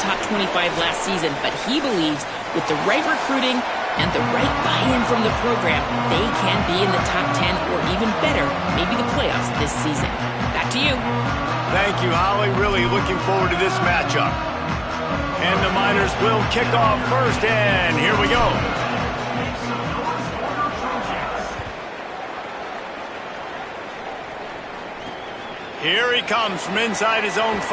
top 25 last season, but he believes with the right recruiting and the right buy-in from the program, they can be in the top 10 or even better, maybe the playoffs this season. Back to you. Thank you, Holly. Really looking forward to this matchup. And the Miners will kick off first, and here we go. Here he comes from inside his own 5.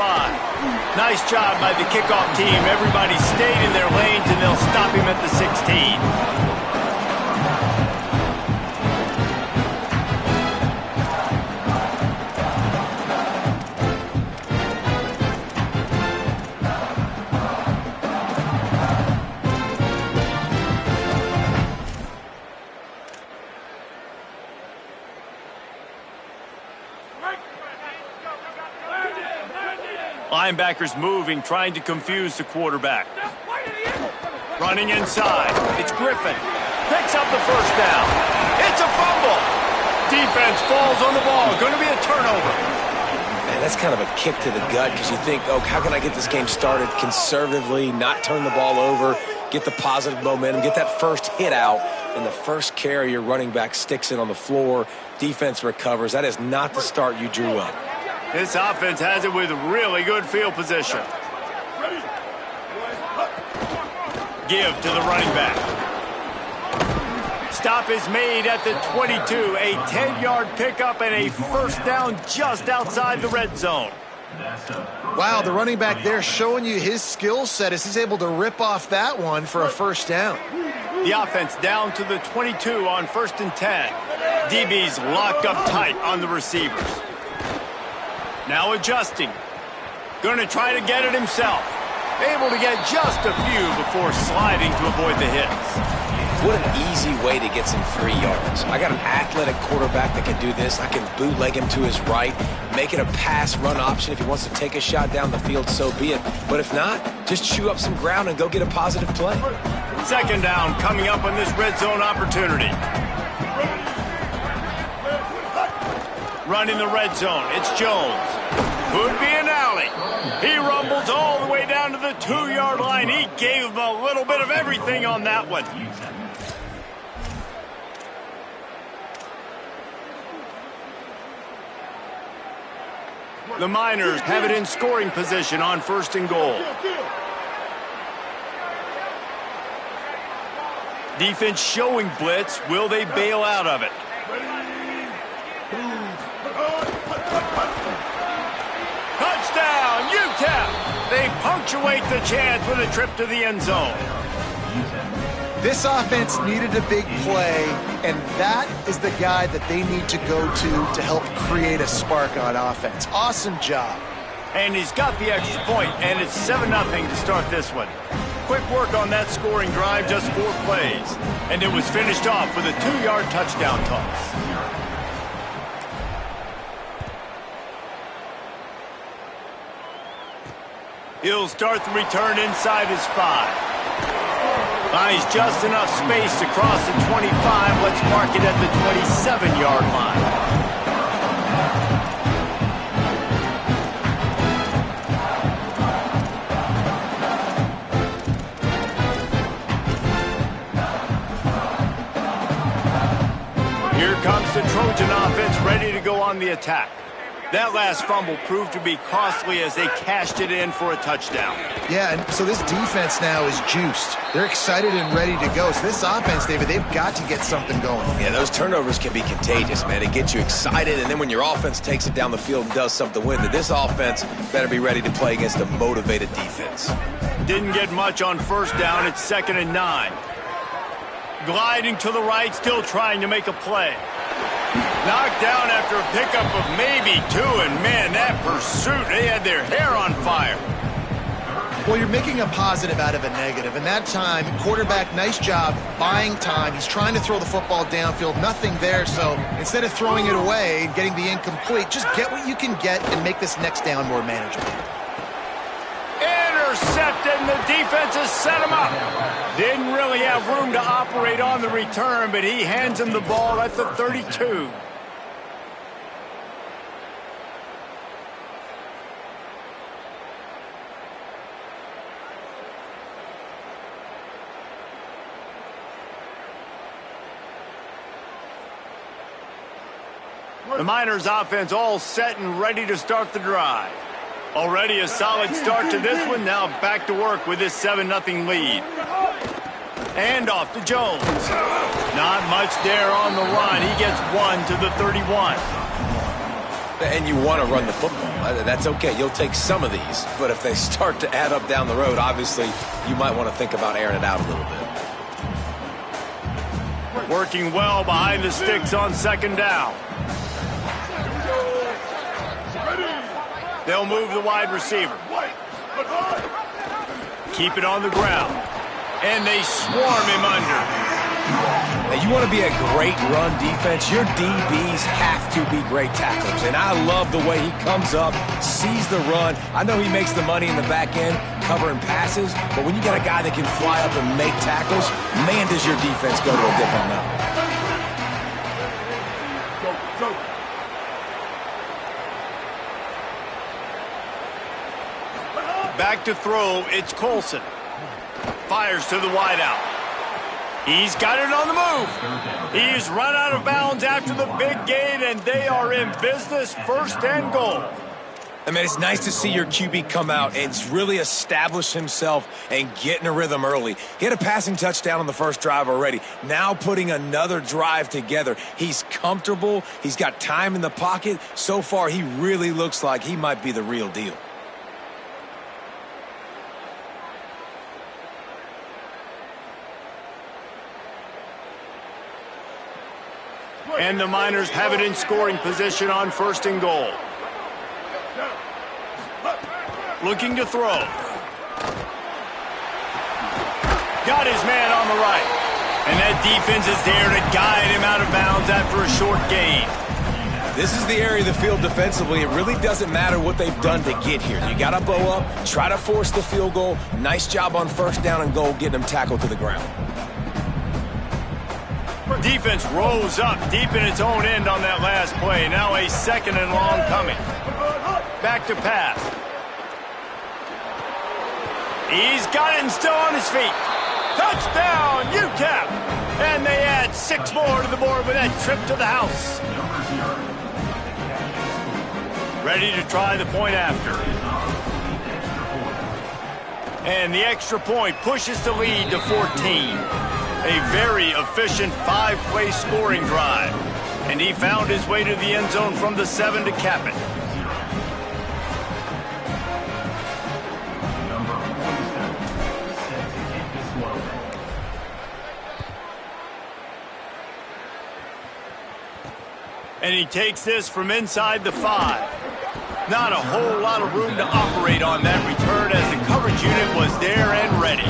Nice job by the kickoff team. Everybody stayed in their lanes, and they'll stop him at the 16. Linebackers moving, trying to confuse the quarterback. Running inside. It's Griffin. Picks up the first down. It's a fumble. Defense falls on the ball. Going to be a turnover. Man, that's kind of a kick to the gut because you think, oh, how can I get this game started conservatively, not turn the ball over, get the positive momentum, get that first hit out, and the first carry, your running back sticks it on the floor. Defense recovers. That is not the start you drew up. This offense has it with really good field position. Give to the running back. Stop is made at the 22. A 10-yard pickup and a first down just outside the red zone. Wow, the running back there showing you his skill set as he's able to rip off that one for a first down. The offense down to the 22 on 1st and 10. DB's locked up tight on the receivers. Now adjusting. Going to try to get it himself. Able to get just a few before sliding to avoid the hits. What an easy way to get some free yards. I got an athletic quarterback that can do this. I can bootleg him to his right, make it a pass-run option. If he wants to take a shot down the field, so be it. But if not, just chew up some ground and go get a positive play. Second down coming up on this red zone opportunity. Running the red zone, it's Jones. Could be an alley. He rumbles all the way down to the 2-yard line. He gave him a little bit of everything on that one. The Miners have it in scoring position on 1st and goal. Defense showing blitz. Will they bail out of it? Touchdown, UTEP! They punctuate the chance with a trip to the end zone. This offense needed a big play, and that is the guy that they need to go to help create a spark on offense. Awesome job. And he's got the extra point, and it's 7-0 to start this one. Quick work on that scoring drive, just 4 plays. And it was finished off with a 2-yard touchdown toss. He'll start the return inside his 5. Buys just enough space to cross the 25. Let's mark it at the 27-yard line. Here comes the Trojan offense ready to go on the attack. That last fumble proved to be costly as they cashed it in for a touchdown. Yeah, and so this defense now is juiced. They're excited and ready to go. So this offense, David, they've got to get something going. Yeah, those turnovers can be contagious, man. It gets you excited, and then when your offense takes it down the field and does something with it, this offense better be ready to play against a motivated defense. Didn't get much on 1st down. It's 2nd and 9. Gliding to the right, still trying to make a play. Knocked down after a pickup of maybe 2, and man, that pursuit, they had their hair on fire. Well, you're making a positive out of a negative, and that time, quarterback, nice job buying time. He's trying to throw the football downfield, nothing there, so instead of throwing it away and getting the incomplete, just get what you can get and make this next down more manageable. Intercepted, and the defense has set him up. Didn't really have room to operate on the return, but he hands him the ball at the 32. The Miners offense all set and ready to start the drive. Already a solid start to this one. Now back to work with this 7-0 lead. And off to Jones. Not much there on the run. He gets 1 to the 31. And you want to run the football. That's okay. You'll take some of these. But if they start to add up down the road, obviously, you might want to think about airing it out a little bit. Working well behind the sticks on second down. They'll move the wide receiver. Keep it on the ground. And they swarm him under. Now, you want to be a great run defense, your DBs have to be great tacklers. And I love the way he comes up, sees the run. I know he makes the money in the back end covering passes, but when you got a guy that can fly up and make tackles, man, does your defense go to a different level. Back to throw, it's Colson. Fires to the wideout. He's got it on the move. He's run out of bounds after the big gain, and they are in business, 1st and goal. I mean, it's nice to see your QB come out and really establish himself and get in a rhythm early. He had a passing touchdown on the first drive already. Now putting another drive together. He's comfortable. He's got time in the pocket. So far, he really looks like he might be the real deal. And the Miners have it in scoring position on 1st and goal. Looking to throw. Got his man on the right. And that defense is there to guide him out of bounds after a short gain. This is the area of the field defensively. It really doesn't matter what they've done to get here. You got to bow up, try to force the field goal. Nice job on 1st down and goal, getting them tackled to the ground. Defense rose up deep in its own end on that last play. Now a 2nd and long coming. Back to pass. He's got it and still on his feet. Touchdown, UTEP! And they add 6 more to the board with that trip to the house. Ready to try the point after. And the extra point pushes the lead to 14. A very efficient 5-play scoring drive. And he found his way to the end zone from the 7 to cap it. And he takes this from inside the 5. Not a whole lot of room to operate on that return as the coverage unit was there and ready.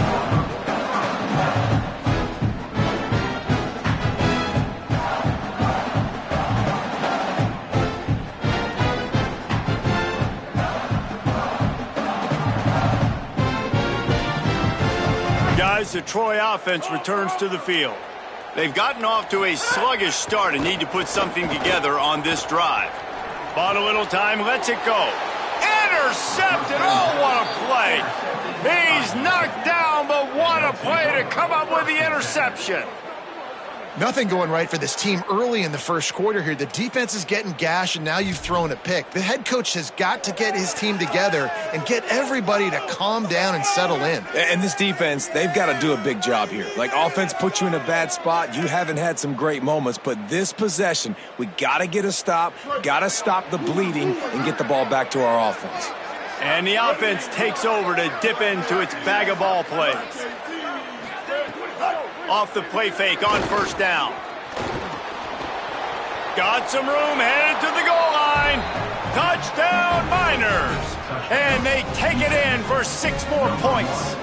Guys, the Troy offense returns to the field. They've gotten off to a sluggish start and need to put something together on this drive. Bought a little time, lets it go. Intercepted! Oh, what a play! He's knocked down, but what a play to come up with the interception. Nothing going right for this team early in the first quarter here. The defense is getting gashed, and now you've thrown a pick. The head coach has got to get his team together and get everybody to calm down and settle in. And this defense, they've got to do a big job here. Like, offense puts you in a bad spot. You haven't had some great moments, but this possession, we got to get a stop, got to stop the bleeding, and get the ball back to our offense. And the offense takes over to dip into its bag of ball plays. Off the play fake on 1st down. Got some room, headed to the goal line. Touchdown, Miners. And they take it in for 6 more points.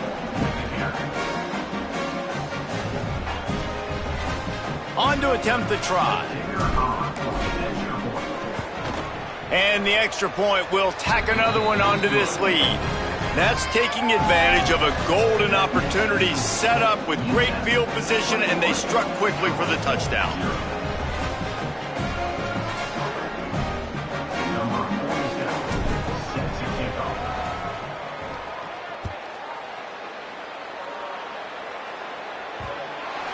On to attempt the try. And the extra point will tack another one onto this lead. That's taking advantage of a golden opportunity set up with great field position, and they struck quickly for the touchdown.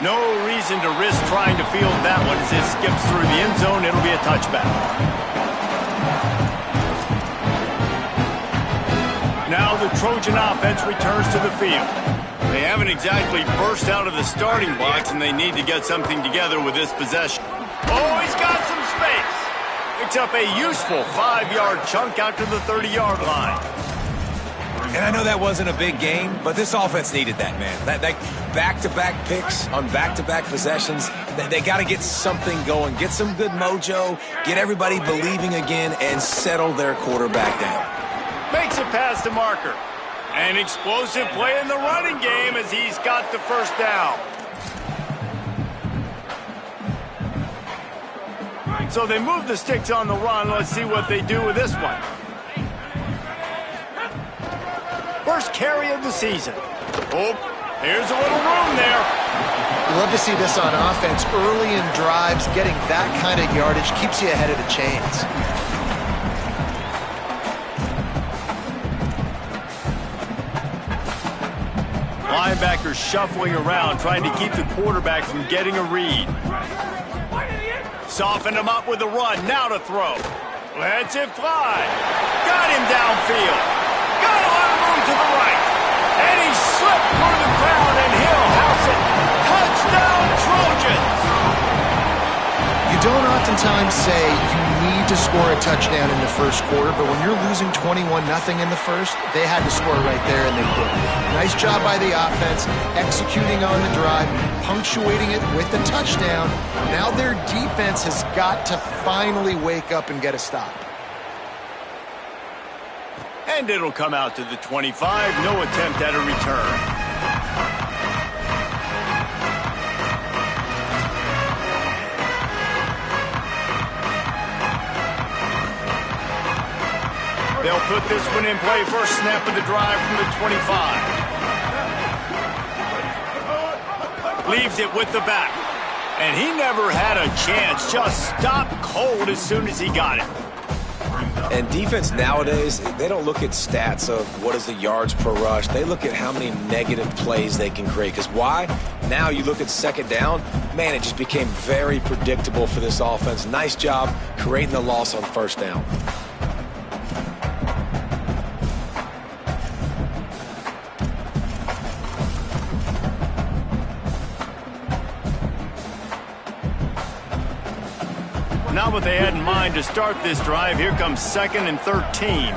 No reason to risk trying to field that one as it skips through the end zone. It'll be a touchback. Now the Trojan offense returns to the field. They haven't exactly burst out of the starting blocks, and they need to get something together with this possession. Oh, he's got some space. Picks up a useful 5-yard chunk out to the 30-yard line. And I know that wasn't a big game, but this offense needed that, man. That back-to-back picks on back-to-back possessions, they got to get something going, get some good mojo, get everybody believing again, and settle their quarterback down. Makes it past the marker. An explosive play in the running game as he's got the first down. So they move the sticks on the run. Let's see what they do with this one. First carry of the season. Oh, here's a little room there. You love to see this on offense. Early in drives, getting that kind of yardage keeps you ahead of the chains. Linebackers shuffling around, trying to keep the quarterback from getting a read. Soften him up with the run. Now to throw. Lets it fly. Got him downfield. Got a lot of room to the right. And he slipped through the crowd, and he'll house it. Touchdown, Trojans! You don't oftentimes say you need to score a touchdown in the first quarter, but when you're losing 21-0 in the first, they had to score right there, and they did. Nice job by the offense, executing on the drive, punctuating it with the touchdown. Now their defense has got to finally wake up and get a stop. And it'll come out to the 25. No attempt at a return. They'll put this one in play. First snap of the drive from the 25. Leaves it with the back. And he never had a chance. Just stopped cold as soon as he got it. And defense nowadays, they don't look at stats of what is the yards per rush. They look at how many negative plays they can create. Because why? Now you look at second down, man, it just became very predictable for this offense. Nice job creating the loss on first down. Not what they had in mind to start this drive. Here comes 2nd and 13.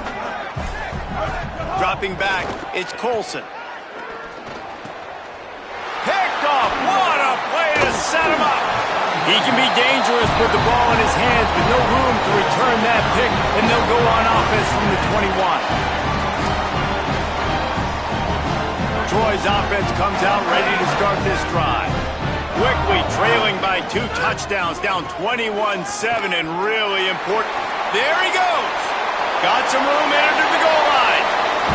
Dropping back, it's Colson. Picked off. What a play to set him up. He can be dangerous with the ball in his hands, but no room to return that pick, and they'll go on offense from the 21. Troy's offense comes out ready to start this drive. Quickly trailing by 2 touchdowns, down 21-7, and really important. There he goes. Got some room, entered the goal line.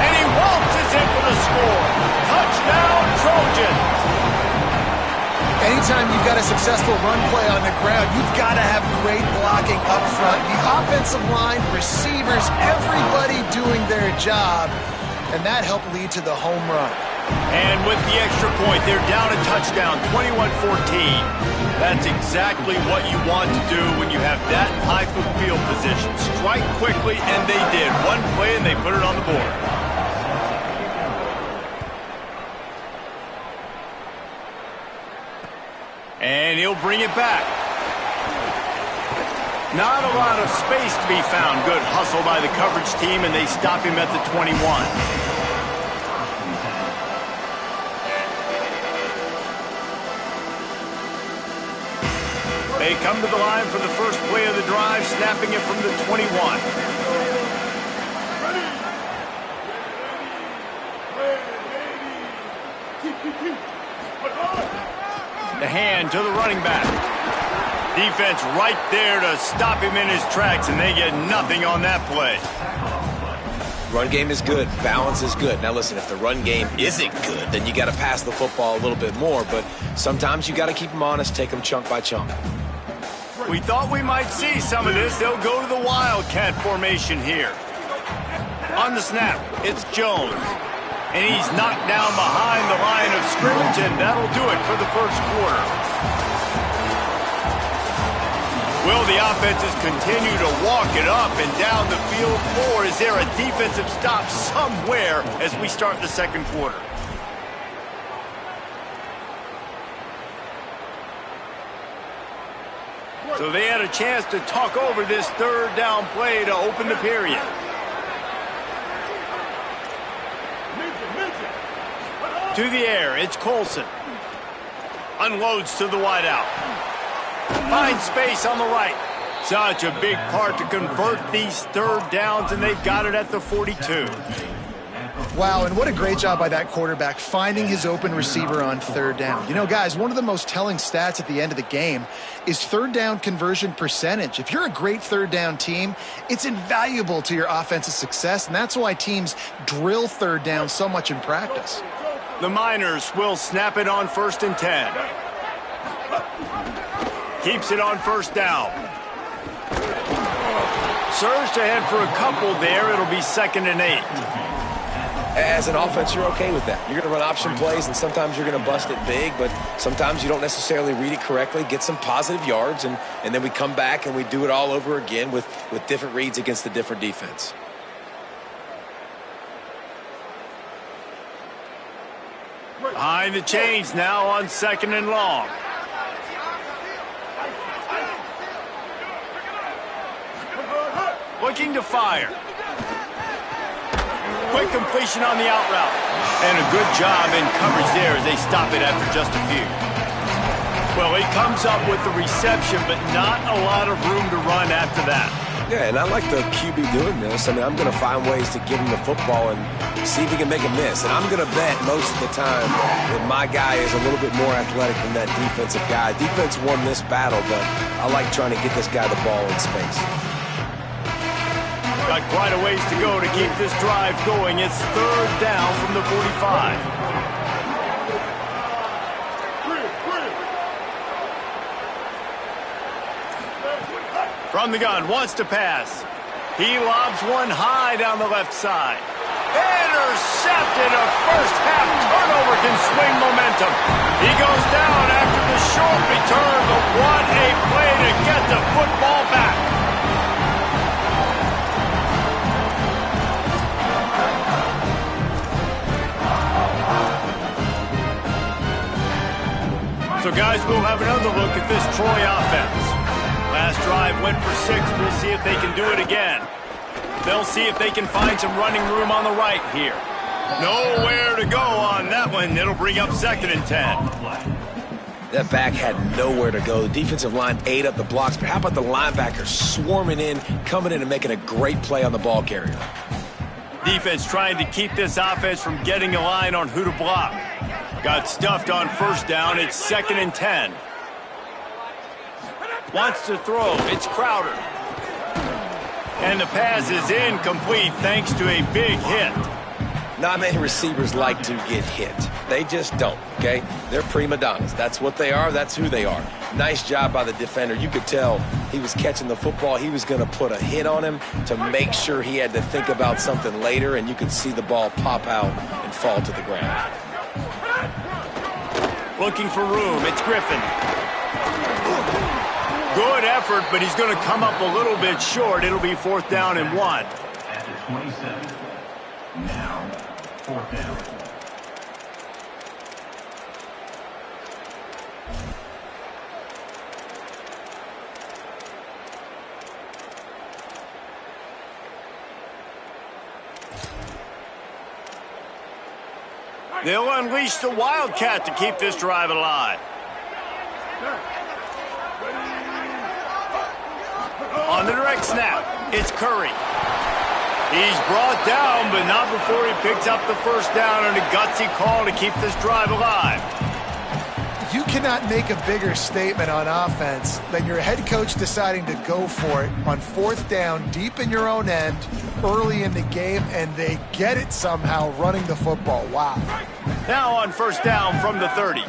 And he waltzes in for the score. Touchdown, Trojans. Anytime you've got a successful run play on the ground, you've got to have great blocking up front. The offensive line, receivers, everybody doing their job. And that helped lead to the home run. And with the extra point, they're down a touchdown, 21-14. That's exactly what you want to do when you have that type of field position. Strike quickly, and they did. One play, and they put it on the board. And he'll bring it back. Not a lot of space to be found. Good hustle by the coverage team, and they stop him at the 21. They come to the line for the first play of the drive, snapping it from the 21. The hand to the running back. Defense right there to stop him in his tracks, and they get nothing on that play. Run game is good. Balance is good. Now listen, if the run game isn't good, then you got to pass the football a little bit more. But sometimes you got to keep them honest, take them chunk by chunk. We thought we might see some of this. They'll go to the Wildcat formation here. On the snap, it's Jones. And he's knocked down behind the line of scrimmage, and that'll do it for the first quarter. Will the offenses continue to walk it up and down the field, or is there a defensive stop somewhere as we start the second quarter? So they had a chance to talk over this third down play to open the period. To the air, it's Colson. Unloads to the wideout. Finds space on the right. Such a big part to convert these third downs, and they've got it at the 42. Wow, and what a great job by that quarterback finding his open receiver on third down. You know, guys, one of the most telling stats at the end of the game is third down conversion percentage. If you're a great third down team, it's invaluable to your offensive success, and that's why teams drill third down so much in practice. The Miners will snap it on 1st and 10. Keeps it on 1st down. Surged ahead for a couple there. It'll be 2nd and 8. As an offense, you're okay with that. You're going to run option plays, and sometimes you're going to bust it big, but sometimes you don't necessarily read it correctly, get some positive yards, and then we come back and we do it all over again with different reads against a different defense. Behind the chains now on 2nd and long. Looking to fire. Quick completion on the out route. And a good job in coverage there as they stop it after just a few. Well, he comes up with the reception, but not a lot of room to run after that. Yeah, and I like the QB doing this. I mean, I'm going to find ways to give him the football and see if he can make a miss. And I'm going to bet most of the time that my guy is a little bit more athletic than that defensive guy. Defense won this battle, but I like trying to get this guy the ball in space. Got quite a ways to go to keep this drive going. It's 3rd down from the 45. From the gun, wants to pass. He lobs one high down the left side. Intercepted. A first half turnover can swing momentum. He goes down after the short return, but what a play to get the football back. So, guys, we'll have another look at this Troy offense. Last drive went for 6. We'll see if they can do it again. They'll see if they can find some running room on the right here. Nowhere to go on that one. It'll bring up 2nd and 10. That back had nowhere to go. The defensive line ate up the blocks, but how about the linebackers swarming in, coming in and making a great play on the ball carrier? Defense trying to keep this offense from getting a line on who to block. Got stuffed on 1st down. It's 2nd and 10. Wants to throw. It's Crowder. And the pass is incomplete thanks to a big hit. Not many receivers like to get hit. They just don't, okay? They're prima donnas. That's what they are. That's who they are. Nice job by the defender. You could tell he was catching the football. He was going to put a hit on him to make sure he had to think about something later, and you could see the ball pop out and fall to the ground. Looking for room. It's Griffin. Good effort, but he's going to come up a little bit short. It'll be 4th down and 1. After 27. Now, 4th down. They'll unleash the Wildcat to keep this drive alive. On the direct snap, it's Curry. He's brought down, but not before he picks up the 1st down and a gutsy call to keep this drive alive. You cannot make a bigger statement on offense than your head coach deciding to go for it on 4th down, deep in your own end, early in the game, and they get it somehow running the football. Wow. Now on 1st down from the 30.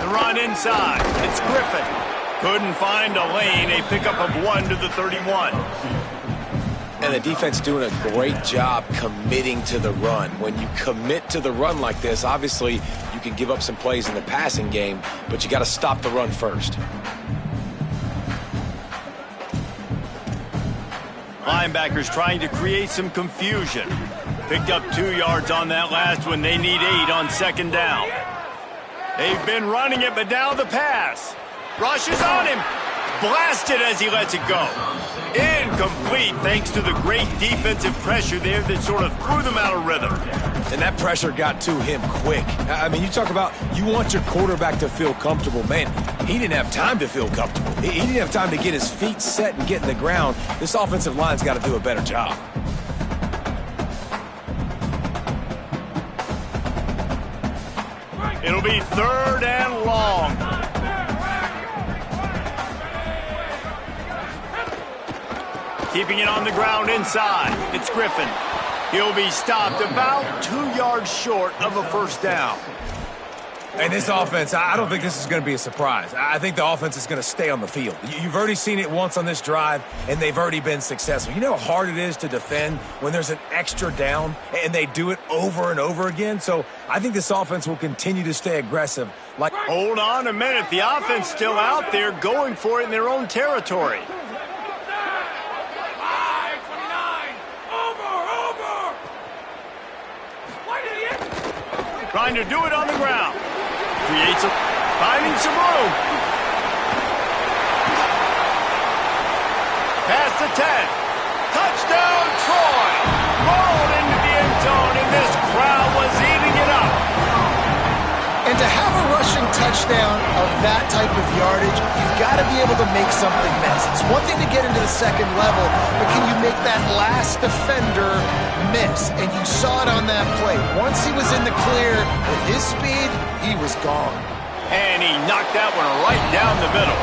The run inside. It's Griffin. Couldn't find a lane. A pickup of 1 to the 31. And the defense doing a great job committing to the run. When you commit to the run like this, obviously you can give up some plays in the passing game, but you got to stop the run first. Linebackers trying to create some confusion. Picked up 2 yards on that last one. They need 8 on second down. They've been running it, but now the pass. Rushes on him. Blasted as he lets it go. Incomplete thanks to the great defensive pressure there that sort of threw them out of rhythm. And that pressure got to him quick. I mean, you talk about you want your quarterback to feel comfortable. Man, he didn't have time to feel comfortable. He didn't have time to get his feet set and get in the ground. This offensive line's got to do a better job. It'll be 3rd and long. Keeping it on the ground inside. It's Griffin. He'll be stopped about 2 yards short of a first down. And this offense, I don't think this is going to be a surprise. I think the offense is going to stay on the field. You've already seen it once on this drive, and they've already been successful. You know how hard it is to defend when there's an extra down, and they do it over and over again? So I think this offense will continue to stay aggressive. Hold on a minute. The offense still out there going for it in their own territory. Trying to do it on the ground. Finding some room. Past the 10. Touchdown, Troy. Rolled into the end zone, and this crowd was eating it up. And to have a rushing touchdown of that type of yardage, you've got to be able to make something miss. It's one thing to get into the second level, but can you make that last defender miss? And you saw it on that play. Once he was in the clear with his speed, he was gone. And he knocked that one right down the middle.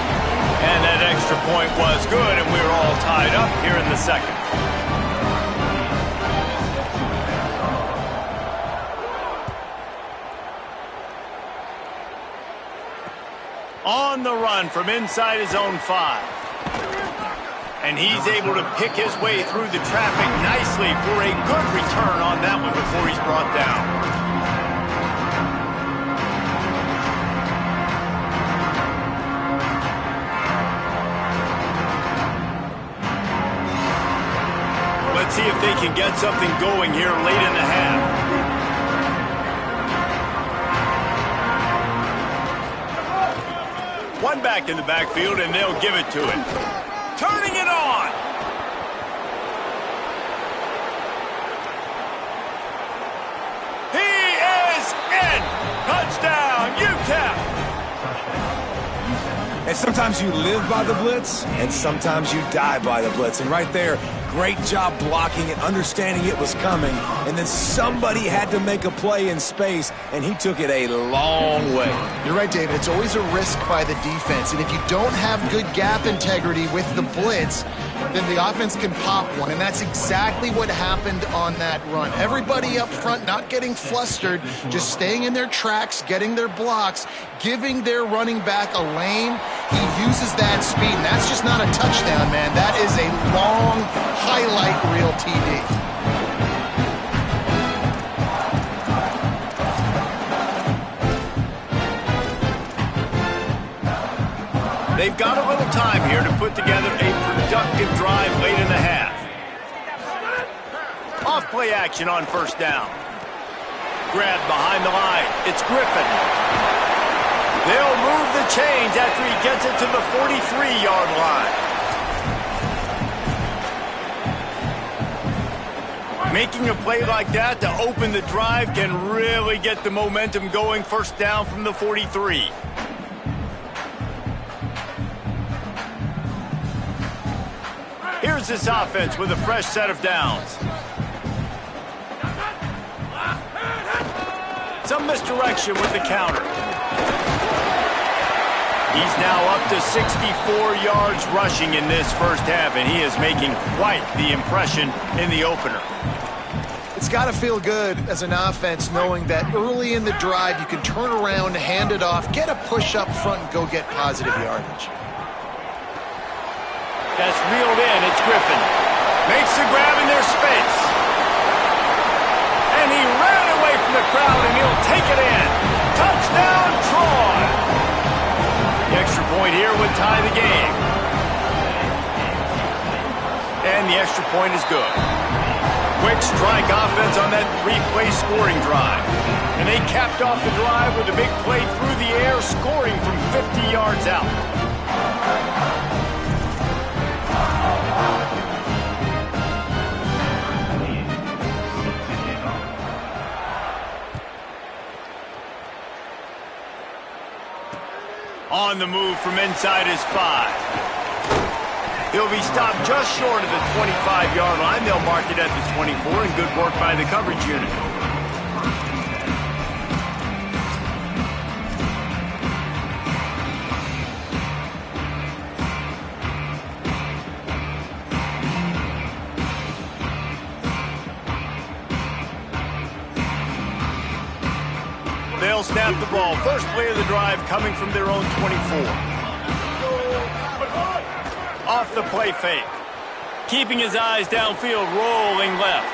And that extra point was good, and we were all tied up here in the second. On the run from inside his own 5. And he's able to pick his way through the traffic nicely for a good return on that one before he's brought down. Let's see if they can get something going here late in the half. One back in the backfield, and they'll give it to him. Turning it on. He is in. Touchdown, UTEP. And sometimes you live by the blitz, and sometimes you die by the blitz. And right there, great job blocking it, understanding it was coming, and then somebody had to make a play in space, and he took it a long way. You're right, David. It's always a risk by the defense, and if you don't have good gap integrity with the blitz, then the offense can pop one, and that's exactly what happened on that run. Everybody up front not getting flustered, just staying in their tracks, getting their blocks, giving their running back a lane. He uses that speed, and that's just not a touchdown, man. That is a long highlight reel TD. They've got a little time here to put together a productive drive late in the half. Off play action on first down. Grabbed behind the line. It's Griffin. They'll move the chains after he gets it to the 43-yard line. Making a play like that to open the drive can really get the momentum going. First down from the 43. Here's this offense with a fresh set of downs. Some misdirection with the counter. He's now up to 64 yards rushing in this first half, and he is making quite the impression in the opener. It's got to feel good as an offense knowing that early in the drive you can turn around, hand it off, get a push up front, and go get positive yardage. That's reeled in. It's Griffin. Makes the grab in their space. And he ran away from the crowd, and he'll take it in. Touchdown, Troy! The extra point here would tie the game. And the extra point is good. Quick strike offense on that three-play scoring drive. And they capped off the drive with a big play through the air, scoring from 50 yards out. On the move from inside his 5. He'll be stopped just short of the 25-yard line. They'll mark it at the 24, and good work by the coverage unit. They'll snap the ball. First play of the drive coming from their own 24. Off the play fake. Keeping his eyes downfield, rolling left.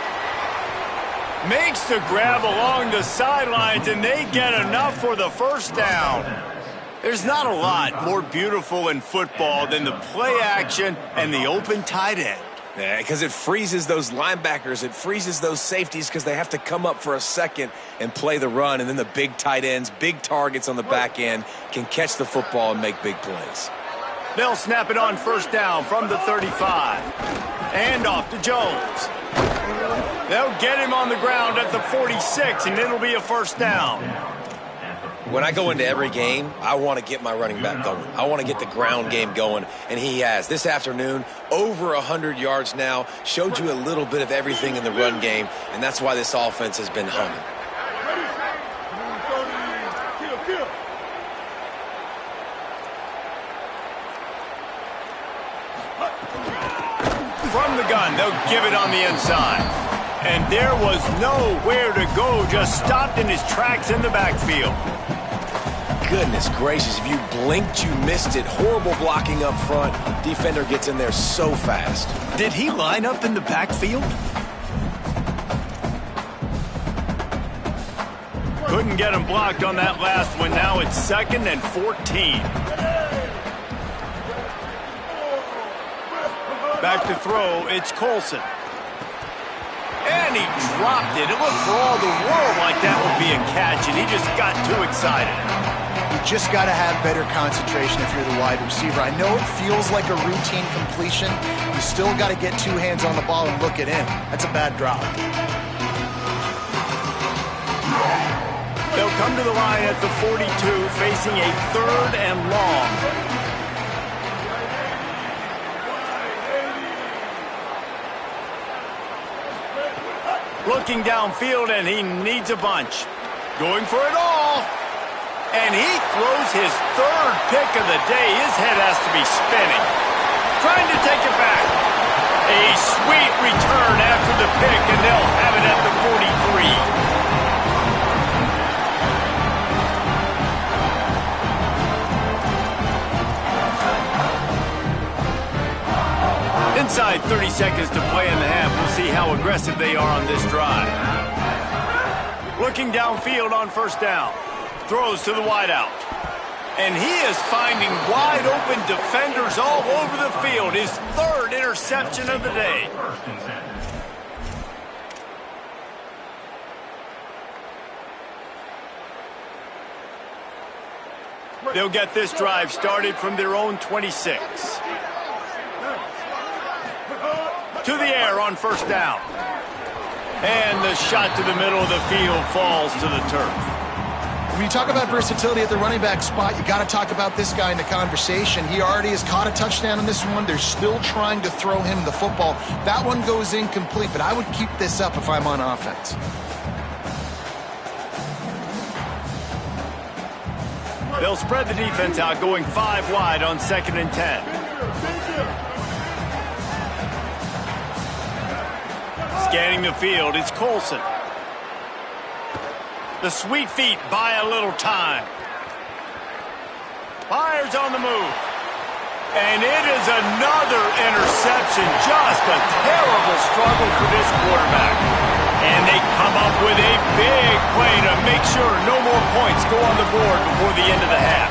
Makes the grab along the sidelines, and they get enough for the first down. There's not a lot more beautiful in football than the play action and the open tight end. Yeah, because it freezes those linebackers. It freezes those safeties because they have to come up for a second and play the run. And then the big tight ends, big targets on the back end can catch the football and make big plays. They'll snap it on first down from the 35. And off to Jones. They'll get him on the ground at the 46, and it'll be a first down. When I go into every game, I want to get my running back going. I want to get the ground game going, and he has. This afternoon, over 100 yards now, showed you a little bit of everything in the run game, and that's why this offense has been humming. From the gun, they'll give it on the inside. And there was nowhere to go, just stopped in his tracks in the backfield. Goodness gracious, if you blinked, you missed it. Horrible blocking up front. Defender gets in there so fast. Did he line up in the backfield? Couldn't get him blocked on that last one. Now it's 2nd and 14. Back to throw, it's Colson. And he dropped it. It looked for all the world like that would be a catch, and he just got too excited. You just got to have better concentration if you're the wide receiver. I know it feels like a routine completion. You still got to get 2 hands on the ball and look it in. That's a bad drop. They'll come to the line at the 42, facing a 3rd and long. Looking downfield, and he needs a bunch. Going for it all. And he throws his 3rd pick of the day. His head has to be spinning. Trying to take it back. A sweet return after the pick, and they'll have it at the 43. Inside 30 seconds to play in the half. We'll see how aggressive they are on this drive. Looking downfield on first down. Throws to the wideout. And he is finding wide open defenders all over the field. His 3rd interception of the day. They'll get this drive started from their own 26. To the air on first down. And the shot to the middle of the field falls to the turf. When you talk about versatility at the running back spot, you got to talk about this guy in the conversation. He already has caught a touchdown in this one. They're still trying to throw him the football. That one goes incomplete, but I would keep this up if I'm on offense. They'll spread the defense out, going 5 wide on 2nd and 10. Scanning the field, it's Colson. The sweet feet buy a little time. Fires on the move. And it is another interception. Just a terrible struggle for this quarterback. And they come up with a big play to make sure no more points go on the board before the end of the half.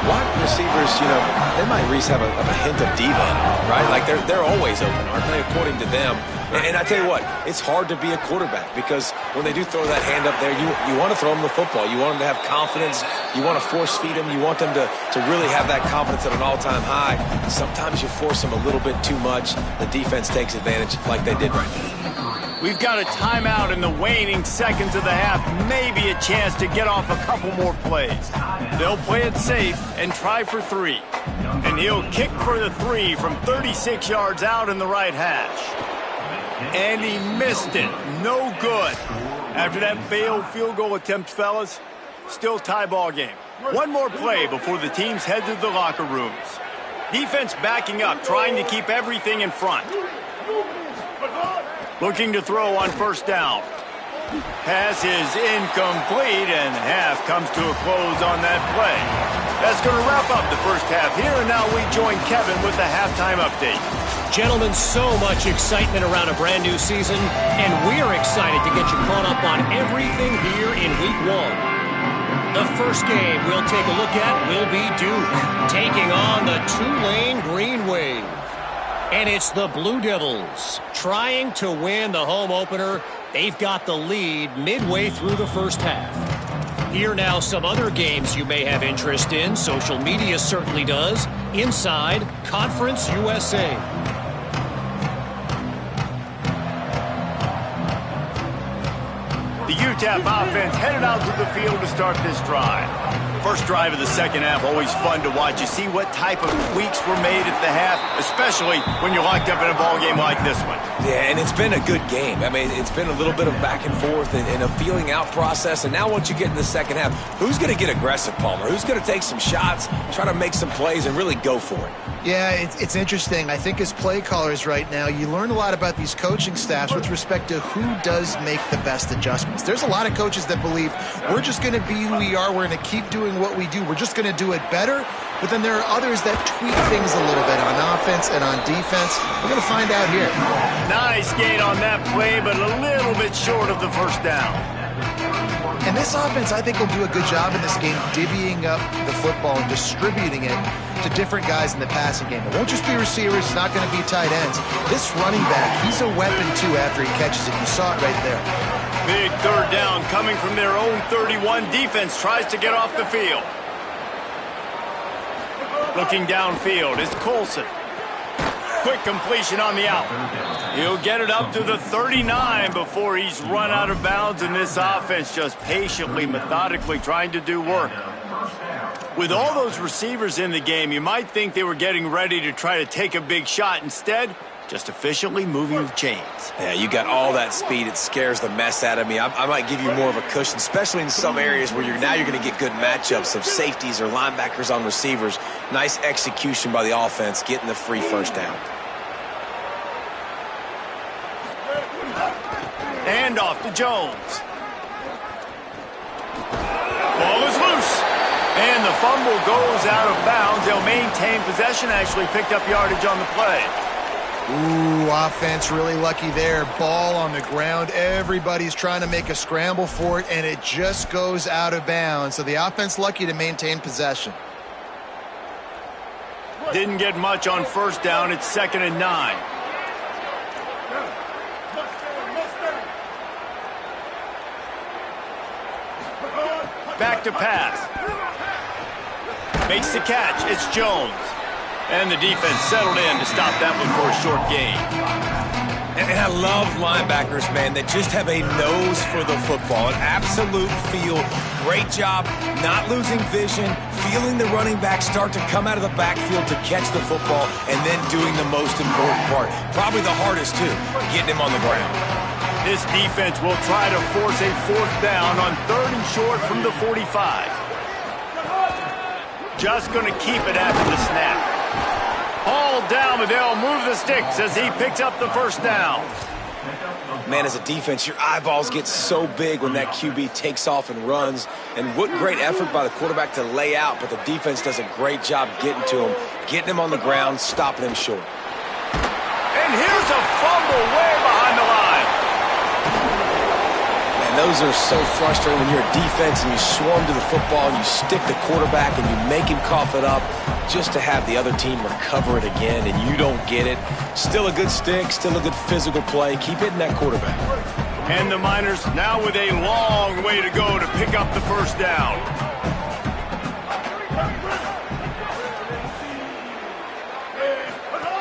Wide receivers, they might at least have a hint of diva, right? Like they're always open, aren't they, according to them? And I tell you what, it's hard to be a quarterback because when they do throw that hand up there, you want to throw them the football. You want them to have confidence. You want to force feed them. You want them to really have that confidence at an all-time high. Sometimes you force them a little bit too much. The defense takes advantage like they did right now. We've got a timeout in the waning seconds of the half. Maybe a chance to get off a couple more plays. They'll play it safe and try for 3. And he'll kick for the 3 from 36 yards out in the right hash. And he missed it. No good. After that failed field goal attempt, fellas, still tie ball game. One more play before the teams head to the locker rooms. Defense backing up, trying to keep everything in front. Looking to throw on first down. Pass is incomplete, and half comes to a close on that play. That's going to wrap up the first half here, and now we join Kevin with the halftime update. Gentlemen, so much excitement around a brand new season, and we're excited to get you caught up on everything here in Week 1. The first game we'll take a look at will be Duke, taking on the Tulane Green Wave. And it's the Blue Devils trying to win the home opener. They've got the lead midway through the first half. Here now some other games you may have interest in. Social media certainly does. Inside Conference USA. The UTEP offense headed out to the field to start this drive. First drive of the second half, always fun to watch. You see what type of tweaks were made at the half, especially when you're locked up in a ball game like this one. Yeah, and it's been a good game. I mean, it's been a little bit of back and forth and a feeling out process. And now once you get in the second half, who's going to get aggressive, Palmer? Who's going to take some shots, try to make some plays, and really go for it? Yeah, it's interesting. I think as play callers right now, you learn a lot about these coaching staffs with respect to who does make the best adjustments. There's a lot of coaches that believe we're just going to be who we are. We're going to keep doing what we do. We're just going to do it better. But then there are others that tweak things a little bit on offense and on defense. We're going to find out here. Nice gain on that play, but a little bit short of the first down. And this offense, I think, will do a good job in this game divvying up the football and distributing it to different guys in the passing game. It won't just be receivers. It's not going to be tight ends. This running back, he's a weapon, too, after he catches it. You saw it right there. Big third down coming from their own 31. Defense tries to get off the field. Looking downfield is Colson. Quick completion on the out. He'll get it up to the 39 before he's run out of bounds, and this offense just patiently, methodically trying to do work. With all those receivers in the game, you might think they were getting ready to try to take a big shot. Instead, just efficiently moving the chains. Yeah, you got all that speed. It scares the mess out of me. I might give you more of a cushion, especially in some areas where you're going to get good matchups of safeties or linebackers on receivers. Nice execution by the offense, getting the free first down. And off to Jones. Ball is loose. And the fumble goes out of bounds. They'll maintain possession. Actually picked up yardage on the play. Ooh, offense really lucky there. Ball on the ground. Everybody's trying to make a scramble for it, and it just goes out of bounds. So the offense lucky to maintain possession. Didn't get much on first down. It's 2nd and 9. Back to pass. Makes the catch. It's Jones. And the defense settled in to stop that one for a short gain. And I love linebackers, man, that just have a nose for the football, an absolute feel. Great job not losing vision, feeling the running back start to come out of the backfield to catch the football, and then doing the most important part. Probably the hardest, too, getting him on the ground. This defense will try to force a 4th down on 3rd and short from the 45. Just going to keep it after the snap. Hauled down, but they'll move the sticks as he picks up the first down. Man, as a defense, your eyeballs get so big when that QB takes off and runs. And what great effort by the quarterback to lay out, but the defense does a great job getting to him getting him on the ground, stopping him short. And here's a fumble way behind the line. Man, those are so frustrating when you're a defense and you swarm to the football and you stick the quarterback and you make him cough it up just to have the other team recover it again and you don't get it. Still a good stick, still a good physical play. Keep hitting that quarterback. And the Miners now with a long way to go to pick up the first down.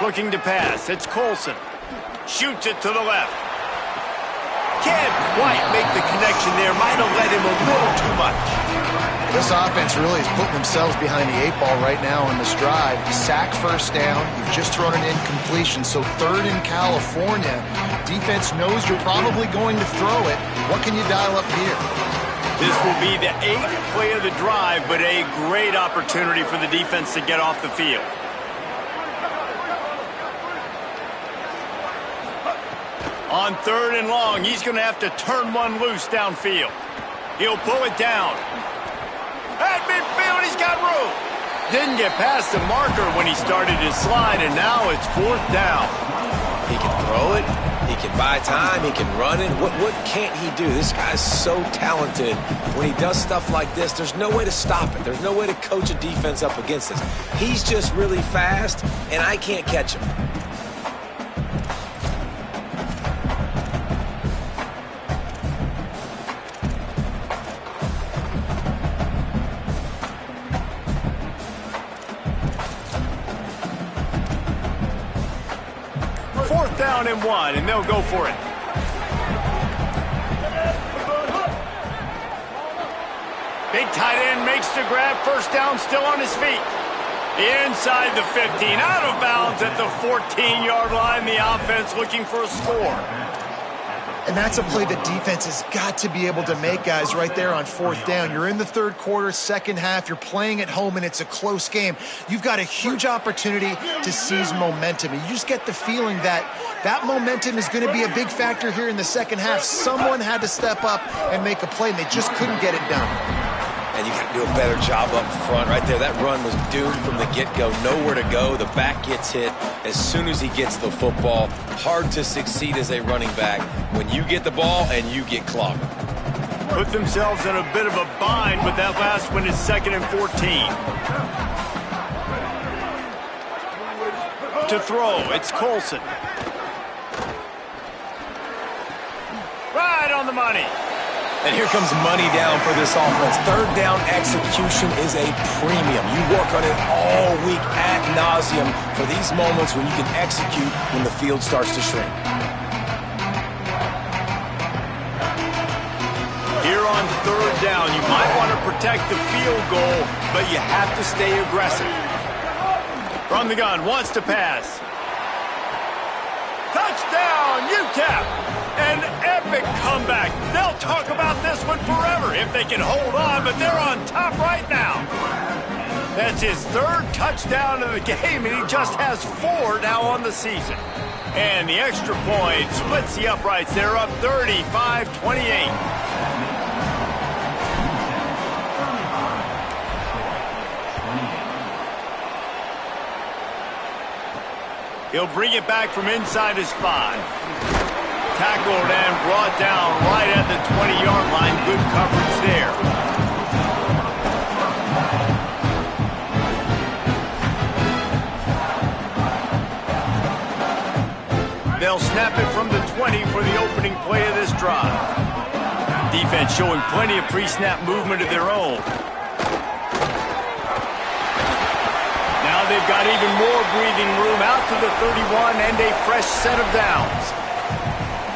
Looking to pass, it's Colson. Shoots it to the left. Can't quite make the connection there. Might have led him a little too much. This offense really is putting themselves behind the 8 ball right now on this drive. Sack first down. You've just thrown an incompletion. So 3rd in California. Defense knows you're probably going to throw it. What can you dial up here? This will be the 8th play of the drive, but a great opportunity for the defense to get off the field. On 3rd and long, he's going to have to turn one loose downfield. He'll pull it down. At midfield, he's got room. Didn't get past the marker when he started his slide, and now it's 4th down. He can throw it. He can buy time. He can run it. What can't he do? This guy's so talented. When he does stuff like this, there's no way to stop it. There's no way to coach a defense up against this. He's just really fast, and I can't catch him. Down and 1, and they'll go for it. Big tight end makes the grab. First down, still on his feet. Inside the 15, out of bounds at the 14-yard line. The offense looking for a score. And that's a play the defense has got to be able to make, guys, right there on 4th down. You're in the 3rd quarter, second half. You're playing at home, and it's a close game. You've got a huge opportunity to seize momentum. And you just get the feeling that that momentum is going to be a big factor here in the second half. Someone had to step up and make a play, and they just couldn't get it done. And you got to do a better job up front right there. That run was doomed from the get-go. Nowhere to go. The back gets hit as soon as he gets the football. Hard to succeed as a running back when you get the ball and you get clogged. Put themselves in a bit of a bind, but that last one is 2nd and 14. To throw, it's Colson. Right on the money. And here comes money down for this offense. 3rd down execution is a premium. You work on it all week ad nauseum for these moments when you can execute when the field starts to shrink. Here on 3rd down, you might want to protect the field goal, but you have to stay aggressive. From the gun, wants to pass. Touchdown, UTEP! An epic comeback. They'll talk about this one forever if they can hold on, but they're on top right now. That's his 3rd touchdown of the game, and he just has 4 now on the season. And the extra point splits the uprights. They're up 35-28. He'll bring it back from inside his 5. Tackled and brought down right at the 20-yard line. Good coverage there. They'll snap it from the 20 for the opening play of this drive. Defense showing plenty of pre-snap movement of their own. Now they've got even more breathing room out to the 31 and a fresh set of downs.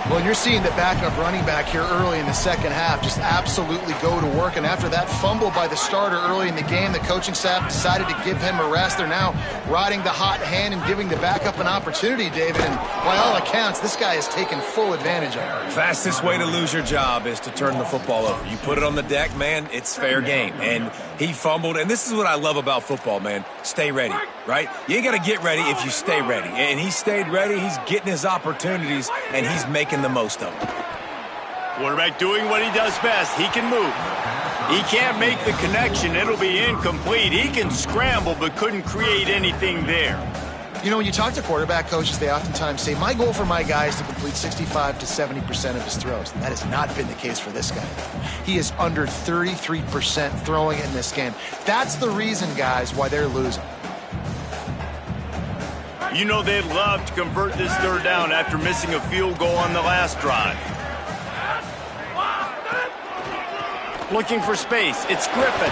Well, you're seeing the backup running back here early in the second half just absolutely go to work. And after that fumble by the starter early in the game, the coaching staff decided to give him a rest. They're now riding the hot hand and giving the backup an opportunity, David. And by all accounts, this guy has taken full advantage of it. Fastest way to lose your job is to turn the football over. You put it on the deck, man, it's fair game. And he fumbled. And this is what I love about football, man. Stay ready, right? You ain't got to get ready if you stay ready. And he stayed ready. He's getting his opportunities, and he's making the most of them. Quarterback doing what he does best. He can move. He can't make the connection. It'll be incomplete. He can scramble, but couldn't create anything there. You know, when you talk to quarterback coaches, they oftentimes say, my goal for my guy is to complete 65 to 70% of his throws. That has not been the case for this guy. He is under 33% throwing in this game. That's the reason, guys, why they're losing. You know they'd love to convert this third down after missing a field goal on the last drive. Looking for space. It's Griffin.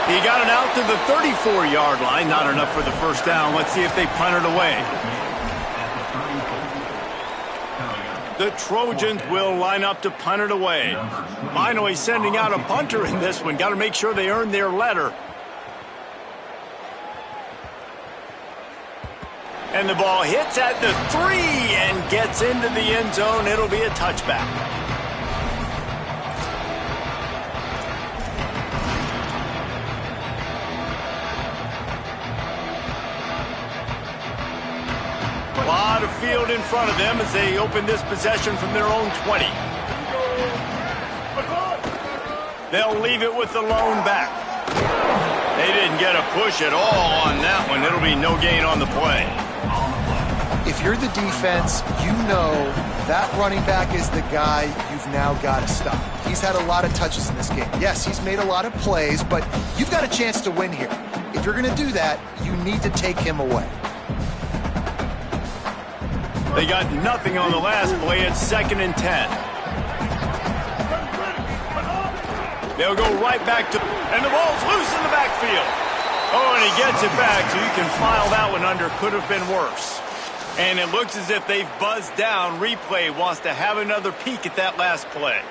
He got it out to the 34-yard line. Not enough for the first down. Let's see if they punt it away. The Trojans will line up to punt it away. Finally sending out a punter in this one. Got to make sure they earn their letter. And the ball hits at the 3 and gets into the end zone. It'll be a touchback. A lot of field in front of them as they open this possession from their own 20. They'll leave it with the lone back. They didn't get a push at all on that one. It'll be no gain on the play. If you're the defense, you know that running back is the guy you've now got to stop. He's had a lot of touches in this game. Yes, he's made a lot of plays, but you've got a chance to win here. If you're going to do that, you need to take him away. They got nothing on the last play. It's 2nd and 10. They'll go right back to, and the ball's loose in the backfield. Oh, and he gets it back, so you can file that one under. Could have been worse. And it looks as if they've buzzed down. Replay wants to have another peek at that last play.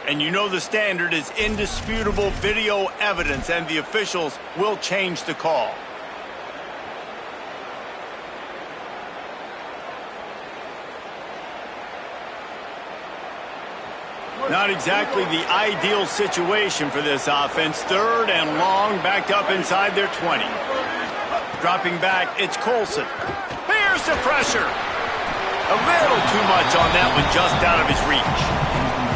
And you know the standard is indisputable video evidence, and the officials will change the call. Not exactly the ideal situation for this offense. 3rd and long, backed up inside their 20. Dropping back, it's Colson. Here's the pressure. A little too much on that one, just out of his reach.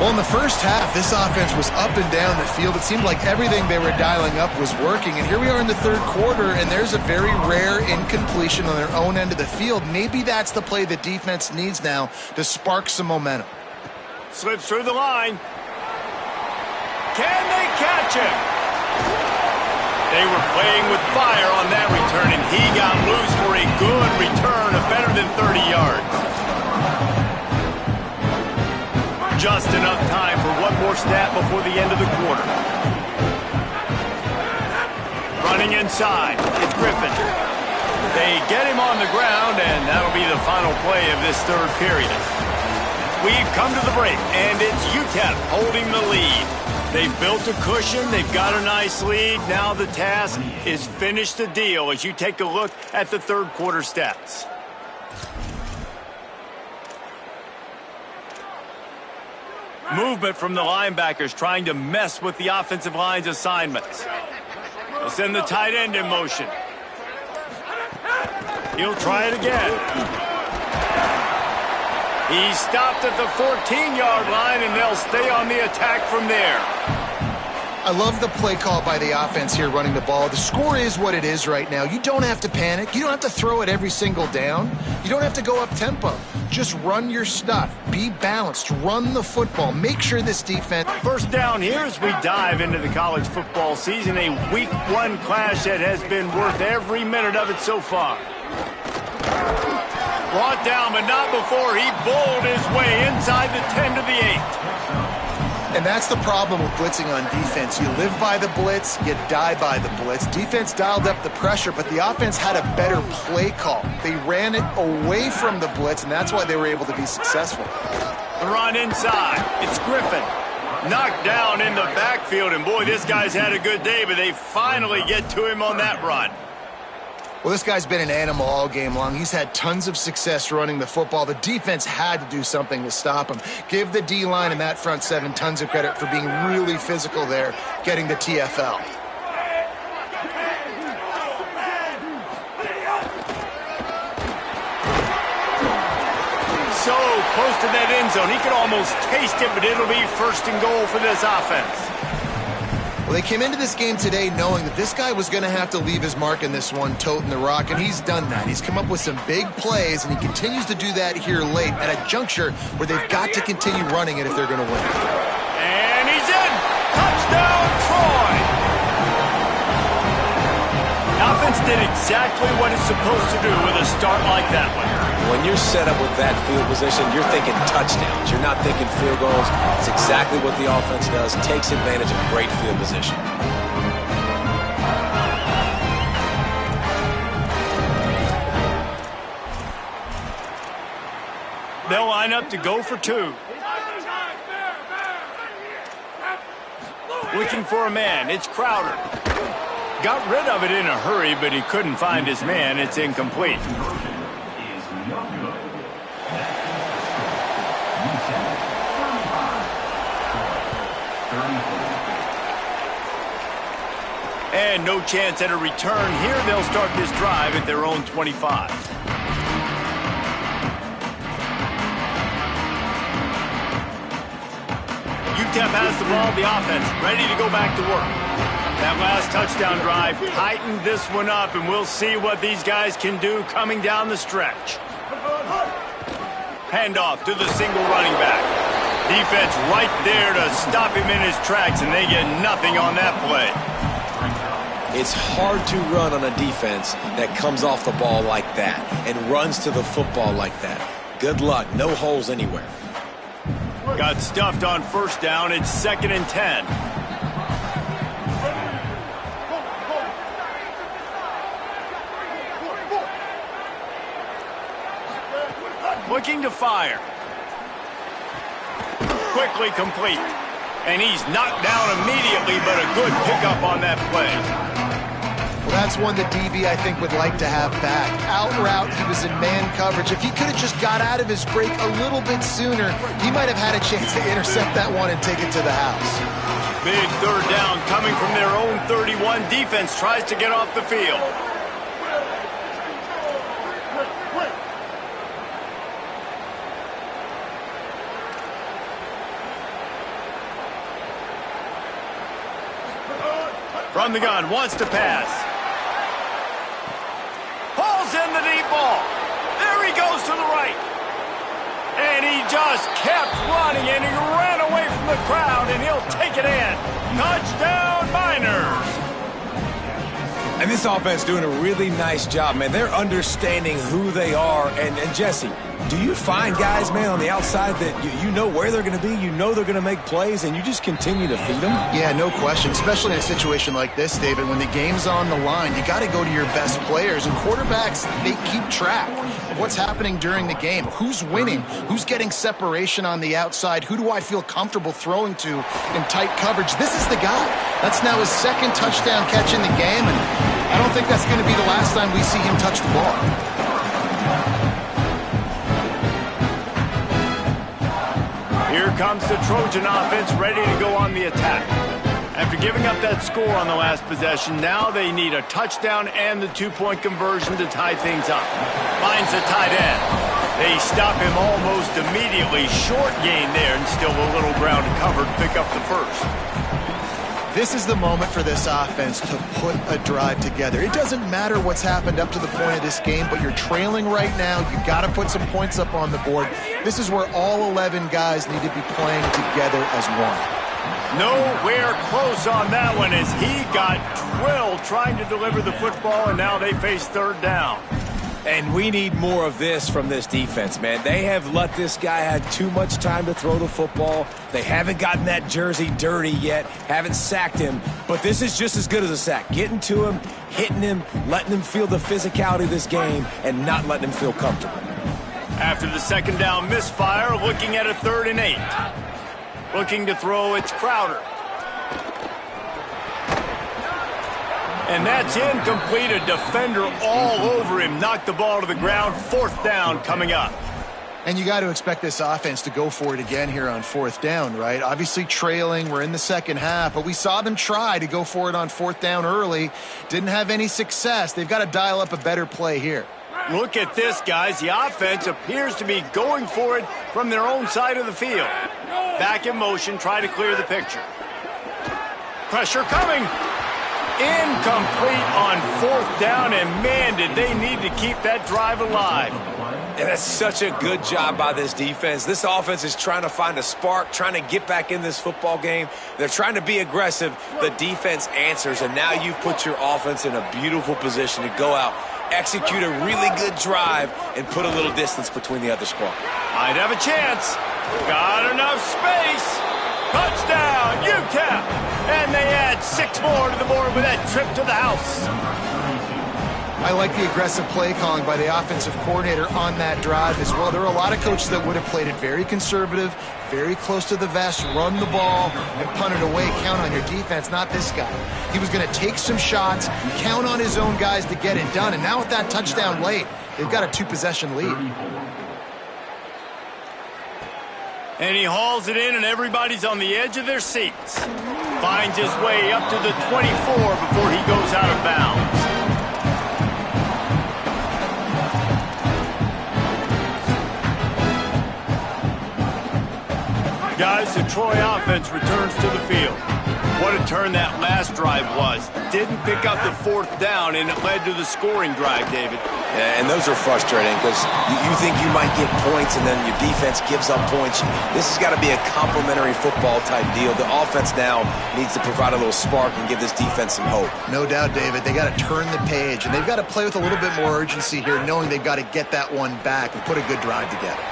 Well, in the first half, this offense was up and down the field. It seemed like everything they were dialing up was working. And here we are in the 3rd quarter, and there's a very rare incompletion on their own end of the field. Maybe that's the play the defense needs now to spark some momentum. Slips through the line. Can they catch him? They were playing with fire on that return, and he got loose for a good return of better than 30 yards. Just enough time for one more snap before the end of the quarter. Running inside, it's Griffin. They get him on the ground, and that'll be the final play of this 3rd period. We've come to the break, and it's UTEP holding the lead. They've built a cushion. They've got a nice lead. Now the task is finish the deal as you take a look at the 3rd quarter stats. Movement from the linebackers trying to mess with the offensive line's assignments. They'll send the tight end in motion. He'll try it again. He stopped at the 14-yard line, and they'll stay on the attack from there. I love the play call by the offense here running the ball. The score is what it is right now. You don't have to panic. You don't have to throw it every single down. You don't have to go up tempo. Just run your stuff. Be balanced. Run the football. Make sure this defense... First down here as we dive into the college football season. A Week 1 clash that has been worth every minute of it so far. Brought down, but not before he bowled his way inside the 10 to the 8. And that's the problem with blitzing on defense. You live by the blitz, you die by the blitz. Defense dialed up the pressure, but the offense had a better play call. They ran it away from the blitz, and that's why they were able to be successful. The run inside. It's Griffin. Knocked down in the backfield, and boy, this guy's had a good day, but they finally get to him on that run. Well, this guy's been an animal all game long. He's had tons of success running the football. The defense had to do something to stop him. Give the D-line and that front 7 tons of credit for being really physical there, getting the TFL. so close to that end zone. He could almost taste it, but it'll be first and goal for this offense. Well, they came into this game today knowing that this guy was going to have to leave his mark in this one, toting the rock, and he's done that. He's come up with some big plays, and he continues to do that here late at a juncture where they've got to continue running it if they're going to win. And he's in! Touchdown, Troy! The offense did exactly what it's supposed to do with a start like that one. When you're set up with that field position, you're thinking touchdowns. You're not thinking field goals. It's exactly what the offense does. Takes advantage of great field position. They'll line up to go for two. Looking for a man. It's Crowder. Got rid of it in a hurry, but he couldn't find his man. It's incomplete. And no chance at a return here. They'll start this drive at their own 25. UTEP has the ball, the offense ready to go back to work. That last touchdown drive tightened this one up, and we'll see what these guys can do coming down the stretch. Handoff to the single running back. Defense right there to stop him in his tracks, and they get nothing on that play. It's hard to run on a defense that comes off the ball like that and runs to the football like that. Good luck. No holes anywhere. Got stuffed on first down. It's 2nd and 10. Looking to fire. Quickly complete. And he's knocked down immediately, but a good pickup on that play. Well, that's one that DB, I think, would like to have back. Out route, he was in man coverage. If he could have just got out of his break a little bit sooner, he might have had a chance to intercept that one and take it to the house. Big third down coming from their own 31. Defense tries to get off the field. From the gun, wants to pass. Pulls in the deep ball. There he goes to the right. And he just kept running, and he ran away from the crowd, and he'll take it in. Touchdown, Miners. And this offense doing a really nice job, man. They're understanding who they are. And Jesse, do you find guys, man, on the outside that you know where they're going to be, you know they're going to make plays, and you just continue to feed them? Yeah, no question, especially in a situation like this, David. When the game's on the line, you got to go to your best players. And quarterbacks, they keep track of what's happening during the game. Who's winning? Who's getting separation on the outside? Who do I feel comfortable throwing to in tight coverage? This is the guy. That's now his 2nd touchdown catch in the game, and I don't think that's going to be the last time we see him touch the ball. Here comes the Trojan offense ready to go on the attack. After giving up that score on the last possession, now they need a touchdown and the 2-point conversion to tie things up. Finds the tight end. They stop him almost immediately. Short gain there, and still a little ground covered. Pick up the first. This is the moment for this offense to put a drive together. It doesn't matter what's happened up to the point of this game, but you're trailing right now. You've got to put some points up on the board. This is where all 11 guys need to be playing together as one. Nowhere close on that one as he got drilled trying to deliver the football, and now they face third down. And we need more of this from this defense, man. They have let this guy have too much time to throw the football. They haven't gotten that jersey dirty yet, haven't sacked him. But this is just as good as a sack. Getting to him, hitting him, letting him feel the physicality of this game, and not letting him feel comfortable. After the 2nd down misfire, looking at a 3rd and 8. Looking to throw, it's Crowder. And that's incomplete. A defender all over him. Knocked the ball to the ground. 4th down coming up. And you got to expect this offense to go for it again here on 4th down, right? Obviously trailing. We're in the second half, but we saw them try to go for it on 4th down early. Didn't have any success. They've got to dial up a better play here. Look at this, guys. The offense appears to be going for it from their own side of the field. Back in motion, try to clear the picture. Pressure coming. Incomplete on 4th down, and man, did they need to keep that drive alive. And that's such a good job by this defense. This offense is trying to find a spark, trying to get back in this football game. They're trying to be aggressive. The defense answers, and now you've put your offense in a beautiful position to go out, execute a really good drive, and put a little distance between the other squad. Might have a chance. Got enough space. Touchdown, UTEP. And they add 6 more to the board with that trip to the house. I like the aggressive play calling by the offensive coordinator on that drive as well. There are a lot of coaches that would have played it very conservative, very close to the vest, run the ball, and punt it away. Count on your defense, not this guy. He was going to take some shots, count on his own guys to get it done. And now with that touchdown late, they've got a 2-possession lead. And he hauls it in, and everybody's on the edge of their seats. Finds his way up to the 24 before he goes out of bounds. Guys, the Troy offense returns to the field. What a turn that last drive was. Didn't pick up the 4th down, and it led to the scoring drive, David. Yeah, and those are frustrating because you think you might get points and then your defense gives up points. This has got to be a complementary football type deal. The offense now needs to provide a little spark and give this defense some hope. No doubt, David. They got to turn the page, and they've got to play with a little bit more urgency here, knowing they've got to get that one back and put a good drive together.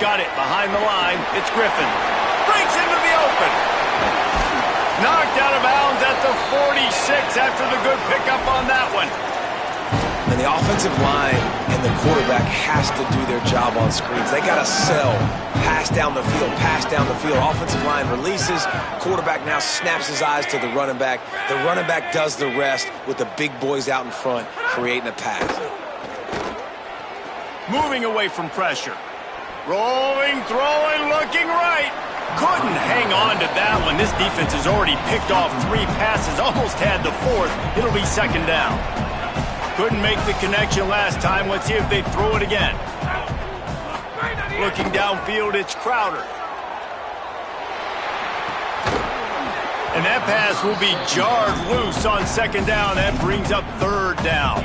Got it behind the line. It's Griffin. Breaks into the open. Knocked out of bounds at the 46 after the good pickup on that one. And the offensive line and the quarterback has to do their job on screens. They got to sell. Pass down the field, pass down the field. Offensive line releases. Quarterback now snaps his eyes to the running back. The running back does the rest with the big boys out in front, creating a pass. Moving away from pressure. Rolling, throwing, looking right. Couldn't hang on to that one. This defense has already picked off 3 passes, almost had the 4th. It'll be 2nd down. Couldn't make the connection last time. Let's see if they throw it again. Looking downfield, it's Crowder. And that pass will be jarred loose on 2nd down. That brings up 3rd down.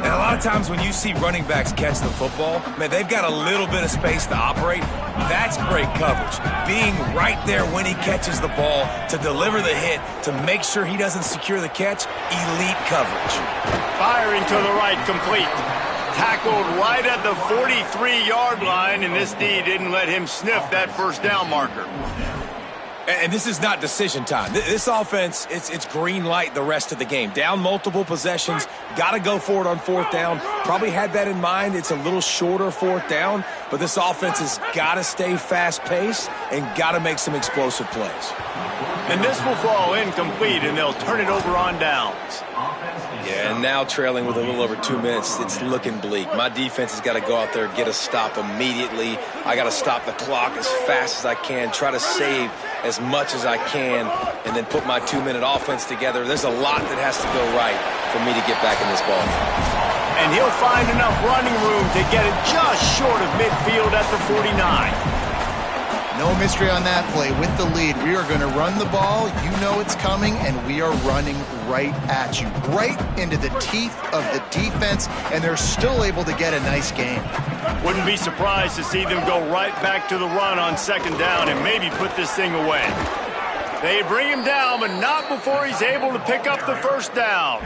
And a lot of times when you see running backs catch the football, man, they've got a little bit of space to operate. That's great coverage. Being right there when he catches the ball to deliver the hit, to make sure he doesn't secure the catch, elite coverage. Firing to the right, complete. Tackled right at the 43-yard line, and this D didn't let him sniff that 1st down marker. And this is not decision time. This offense, it's green light the rest of the game. Down multiple possessions, got to go for it on 4th down. Probably had that in mind. It's a little shorter 4th down, but this offense has got to stay fast-paced and got to make some explosive plays. And this will fall incomplete, and they'll turn it over on downs. Yeah, and now trailing with a little over 2 minutes, it's looking bleak. My defense has got to go out there and get a stop immediately. I got to stop the clock as fast as I can, try to save as much as I can, and then put my 2-minute offense together. There's a lot that has to go right for me to get back in this ball. And he'll find enough running room to get it just short of midfield at the 49. No mystery on that play. With the lead, we are going to run the ball. You know it's coming, and we are running right at you, right into the teeth of the defense, and they're still able to get a nice game. Wouldn't be surprised to see them go right back to the run on 2nd down and maybe put this thing away. They bring him down, but not before he's able to pick up the 1st down.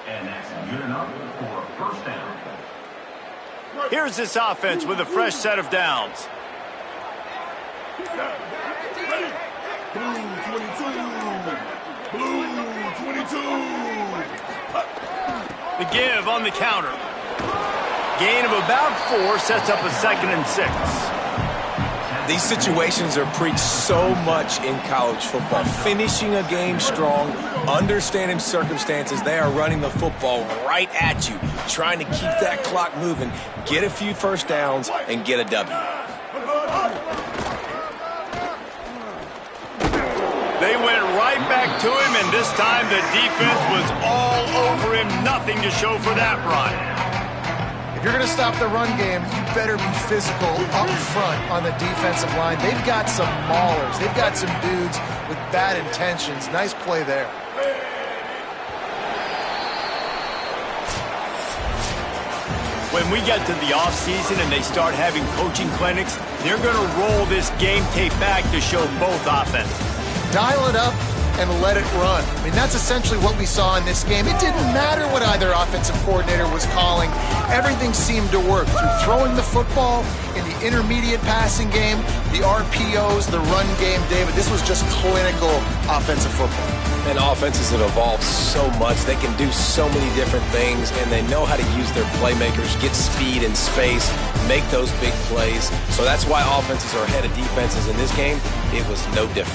And that's good enough for a 1st down. Here's this offense with a fresh set of downs. The give on the counter. Gain of about 4 sets up a 2nd and 6. These situations are preached so much in college football. Finishing a game strong, understanding circumstances. They are running the football right at you, trying to keep that clock moving, get a few 1st downs, and get a W. They went right right back to him, and this time the defense was all over him. Nothing to show for that run. If you're going to stop the run game, you better be physical up front on the defensive line. They've got some maulers. They've got some dudes with bad intentions. Nice play there. When we get to the offseason and they start having coaching clinics, they're going to roll this game tape back to show both offenses. Dial it up and let it run. I mean, that's essentially what we saw in this game. It didn't matter what either offensive coordinator was calling. Everything seemed to work through throwing the football in the intermediate passing game, the RPOs, the run game. David, this was just clinical offensive football. And offenses have evolved so much. They can do so many different things, and they know how to use their playmakers, get speed and space, make those big plays. So that's why offenses are ahead of defenses in this game. It was no different.